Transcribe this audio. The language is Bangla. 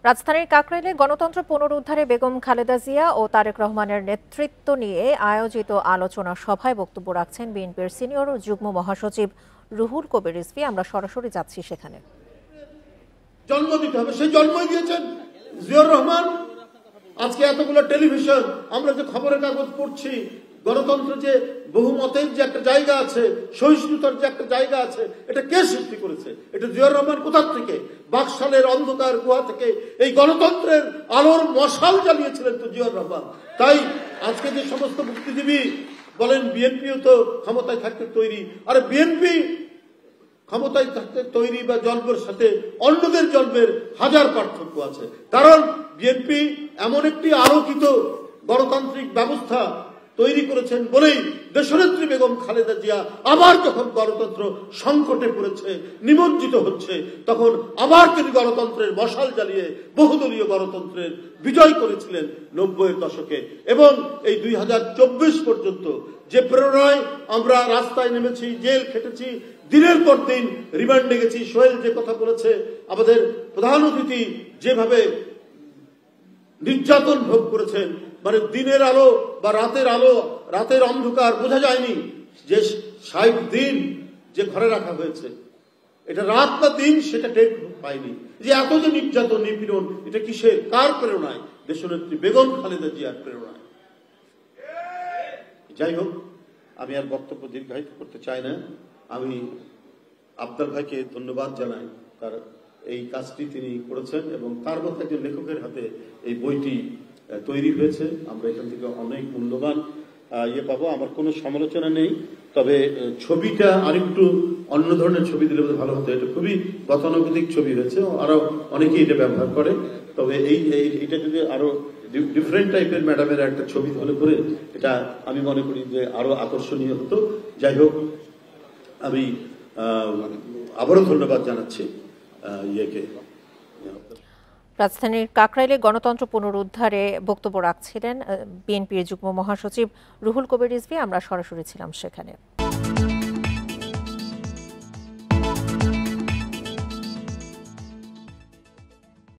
রাজধানীর কাকরাইলে গণতন্ত্র পুনরুদ্ধারে বেগম খালেদা জিয়া ও তারেক রহমানের নেতৃত্ব নিয়ে আয়োজিত আলোচনা সভায় বক্তব্য রাখছেন বিএনপির সিনিয়র যুগ্ম মহাসচিব রুহুল কবির রিজভী। আমরা সরাসরি যাচ্ছি সেখানে। জন্ম দিতে হবে, সেই জন্মই দিয়েছেন জিয়াউর রহমান। আজকে এতগুলো টেলিভিশন, আমরা যে খবরের কাগজ পড়ছি, গণতন্ত্র যে বহুমতের যে একটা জায়গা আছে, সহিষ্ণুতার যে একটা জায়গা আছে, এটা কে সৃষ্টি করেছে? এটা জিয়াউর রহমান। কোথা থেকে? বাকশালের অন্ধকার গুহা থেকে এই গণতন্ত্রের আলোর মশাল জ্বালিয়েছিলেন তো জিয়াউর রহমান। তাই আজকে যে সমস্ত বুদ্ধিজীবী বলেন বিএনপিও তো ক্ষমতায় থাকতে তৈরি, আরে বিএনপি ক্ষমতায় থাকতে তৈরি বা জন্মের সাথে অন্যদের জন্মের হাজার পার্থক্য আছে। কারণ বিএনপি এমন একটি আলোকিত গণতান্ত্রিক ব্যবস্থা তৈরি করেছেন বলেই দেশনেত্রী বেগম খালেদা জিয়া আবার যখন গণতন্ত্র সংকটে পড়েছে, নিমজ্জিত হচ্ছে, তখন আবার তিনি গণতন্ত্রের মশাল জ্বালিয়ে বহুদলীয় গণতন্ত্রের বিজয় করেছিলেন 90-এর দশকে। এবং এই 2024 পর্যন্ত যে প্রেরণায় আমরা রাস্তায় নেমেছি, জেল খেটেছি, দিনের পর দিন রিমান্ডে গেছি। সোহেল যে কথা বলেছে, আমাদের প্রধান অতিথি যেভাবে নির্যাতন ভোগ করেছেন, মানে দিনের আলো বা রাতের অন্ধকার বোঝা যায়নি। যে 60 দিন যে ঘরে রাখা হয়েছে, এটা রাত না দিন সেটা টের পায়নি। যে এত যে নির্যাতন নিপীড়ন, এটা কিসের, কার প্রেরণায়? দেশনেত্রী বেগম খালেদা জিয়ার প্রেরণায়। যাই হোক, আমি আর বক্তব্য দীর্ঘায়িত করতে চাই না। আমি আফজাল ভাইকে ধন্যবাদ জানাই, তার এই কাজটি তিনি করেছেন এবং তার মতো একজন লেখকের হাতে এই বইটি তৈরি হয়েছে। আমরা এখান থেকে অনেক মূল্যবান পাবো। আমার কোনো সমালোচনা নেই, তবে ছবিটা আরেকটু অন্য ধরনের ছবি দিলে ভালো হতো। এটা খুবই গতানুগতিক ছবি হয়েছে, আরো অনেকেই এটা ব্যবহার করে। তবে এইটা যদি আরো ডিফারেন্ট টাইপের ম্যাডামের একটা ছবি হলে করে, এটা আমি মনে করি যে আরো আকর্ষণীয় হতো। যাই হোক, আমি আবারও ধন্যবাদ জানাচ্ছি ইয়েকে। রাজধানীর কাকরাইলে গণতন্ত্র পুনরুদ্ধারে বক্তব্য রাখছিলেন বিএনপির যুগ্ম মহাসচিব রুহুল কবির রিজভী। আমরা সরাসরি ছিলাম সেখানে।